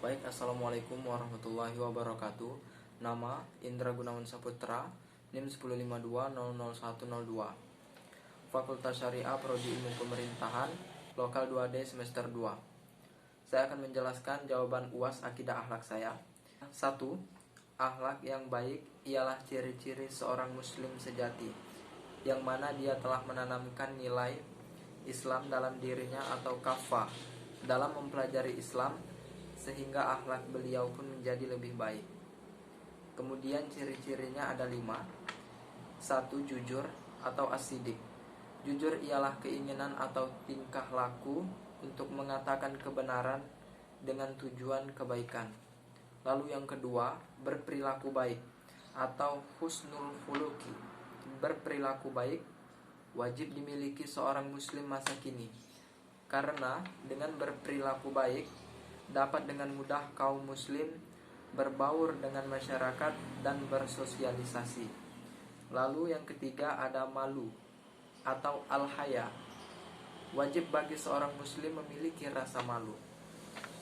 Baik, Assalamualaikum warahmatullahi wabarakatuh. Nama Indra Gunawan Saputra, NIM 105200102. Fakultas Syariah Prodi Ilmu Pemerintahan, Lokal 2D semester 2. Saya akan menjelaskan jawaban UAS akidah akhlak saya. 1. Akhlak yang baik ialah ciri-ciri seorang muslim sejati, yang mana dia telah menanamkan nilai Islam dalam dirinya atau kafah dalam mempelajari Islam, sehingga akhlak beliau pun menjadi lebih baik. Kemudian ciri-cirinya ada 5. 1. Jujur atau asidik. Jujur ialah keinginan atau tingkah laku untuk mengatakan kebenaran dengan tujuan kebaikan. Lalu yang kedua, berperilaku baik atau husnul khuluqi. Berperilaku baik wajib dimiliki seorang muslim masa kini, karena dengan berperilaku baik dapat dengan mudah kaum muslim berbaur dengan masyarakat dan bersosialisasi. Lalu yang ketiga ada malu atau al-haya. Wajib bagi seorang muslim memiliki rasa malu,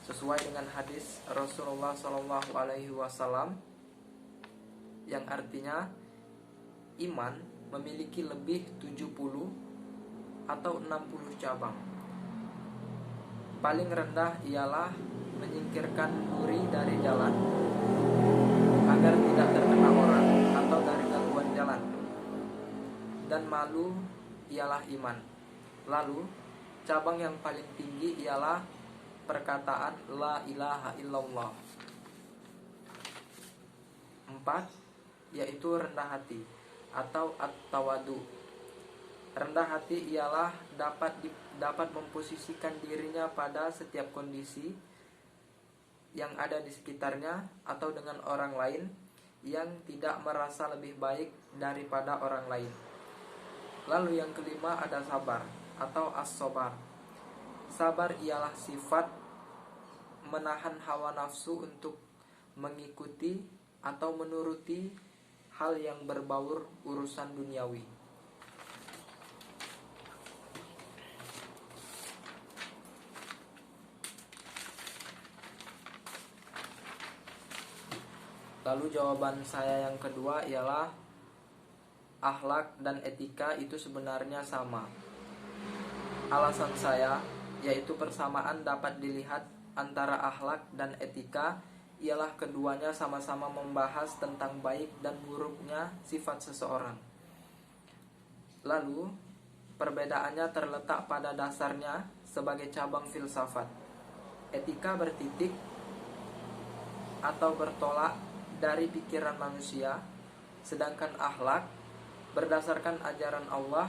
sesuai dengan hadis Rasulullah SAW yang artinya iman memiliki lebih 70 atau 60 cabang. Paling rendah ialah menyingkirkan duri dari jalan agar tidak terkena orang atau dari gangguan jalan. Dan malu ialah iman. Lalu cabang yang paling tinggi ialah perkataan la ilaha illallah. 4. Yaitu rendah hati atau at-tawadu. Rendah hati ialah dapat memposisikan dirinya pada setiap kondisi yang ada di sekitarnya atau dengan orang lain, yang tidak merasa lebih baik daripada orang lain. Lalu yang kelima ada sabar atau as-sabar. Sabar ialah sifat menahan hawa nafsu untuk mengikuti atau menuruti hal yang berbaur urusan duniawi. Lalu jawaban saya yang kedua ialah akhlak dan etika itu sebenarnya sama. Alasan saya yaitu persamaan dapat dilihat antara akhlak dan etika ialah keduanya sama-sama membahas tentang baik dan buruknya sifat seseorang. Lalu perbedaannya terletak pada dasarnya sebagai cabang filsafat. Etika bertitik atau bertolak dari pikiran manusia, sedangkan akhlak berdasarkan ajaran Allah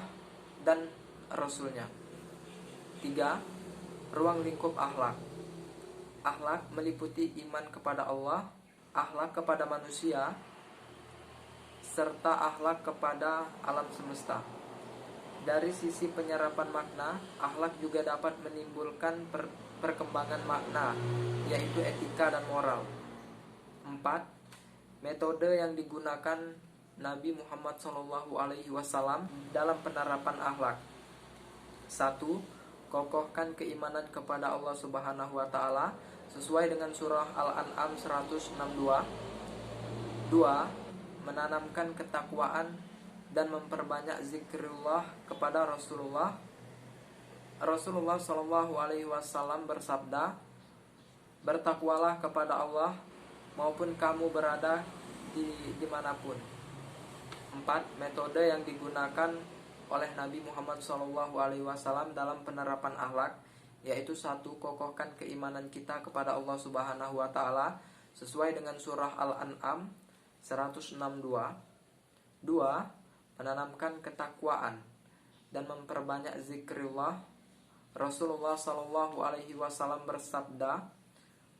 dan Rasulnya. 3. Ruang lingkup akhlak. Akhlak meliputi iman kepada Allah, akhlak kepada manusia, serta akhlak kepada alam semesta. Dari sisi penyerapan makna, akhlak juga dapat menimbulkan perkembangan makna, yaitu etika dan moral. 4. Metode yang digunakan Nabi Muhammad SAW dalam penerapan akhlak. 1. Kokohkan keimanan kepada Allah Subhanahu wa Ta'ala sesuai dengan surah Al-An'am 162. 2. Menanamkan ketakwaan dan memperbanyak zikrullah kepada Rasulullah. Rasulullah SAW bersabda, bertakwalah kepada Allah maupun kamu berada dimanapun. 4. Metode yang digunakan oleh Nabi Muhammad SAW dalam penerapan akhlak, yaitu 1. Kokohkan keimanan kita kepada Allah Subhanahu wa Ta'ala sesuai dengan surah Al-An'am 162. 2. Menanamkan ketakwaan dan memperbanyak zikrullah. Rasulullah SAW bersabda,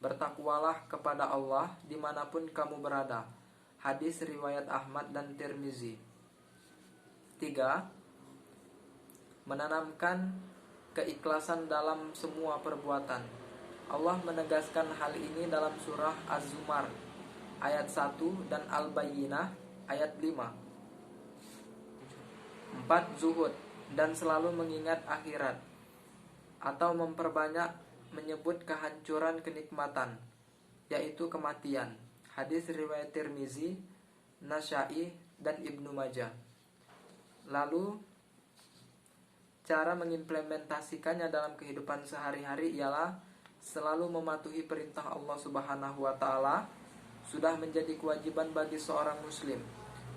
bertakwalah kepada Allah dimanapun kamu berada. Hadis riwayat Ahmad dan Tirmizi. 3. Menanamkan keikhlasan dalam semua perbuatan. Allah menegaskan hal ini dalam surah Az-Zumar ayat 1 dan Al-Bayyinah ayat 5. 4. Zuhud dan selalu mengingat akhirat, atau memperbanyak menyebut kehancuran kenikmatan. yaitu kematian. Hadis riwayat Tirmizi, Nasa'i, dan Ibnu Majah. Lalu cara mengimplementasikannya dalam kehidupan sehari-hari ialah selalu mematuhi perintah Allah Subhanahu wa taala. Sudah menjadi kewajiban bagi seorang muslim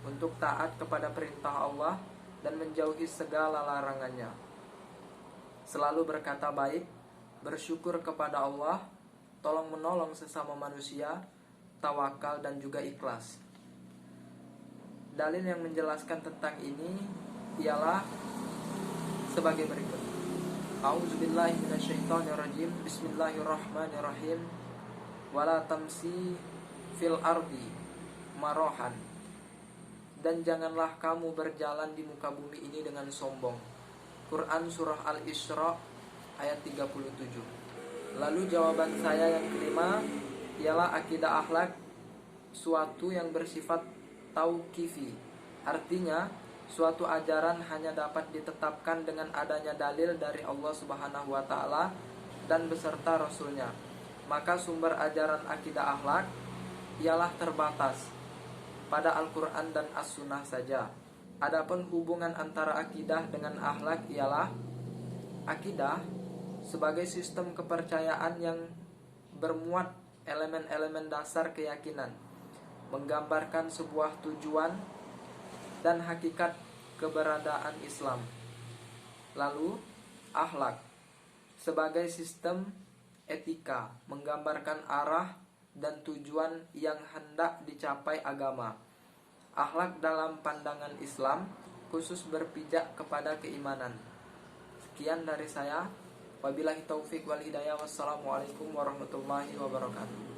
untuk taat kepada perintah Allah dan menjauhi segala larangannya. Selalu berkata baik, bersyukur kepada Allah, tolong menolong sesama manusia, tawakal dan juga ikhlas. Dalil yang menjelaskan tentang ini ialah sebagai berikut. A'udzubillahi minasyaitonirrajim. Bismillahirrahmanirrahim. Wala tamsi fil ardi marohan. Dan janganlah kamu berjalan di muka bumi ini dengan sombong. Quran surah Al-Isra ayat 37. Lalu jawaban saya yang kelima ialah akidah akhlak suatu yang bersifat tauqifi. Artinya suatu ajaran hanya dapat ditetapkan dengan adanya dalil dari Allah Subhanahu wa taala dan beserta Rasulnya. Maka sumber ajaran akidah akhlak ialah terbatas pada Al-Quran dan As-Sunnah saja. Adapun hubungan antara akidah dengan akhlak ialah akidah sebagai sistem kepercayaan yang bermuat elemen-elemen dasar keyakinan, menggambarkan sebuah tujuan dan hakikat keberadaan Islam. Lalu akhlak sebagai sistem etika, menggambarkan arah dan tujuan yang hendak dicapai agama. Akhlak dalam pandangan Islam khusus berpijak kepada keimanan. Sekian dari saya. Wabillahi taufik wal hidayah. Wassalamualaikum warahmatullahi wabarakatuh.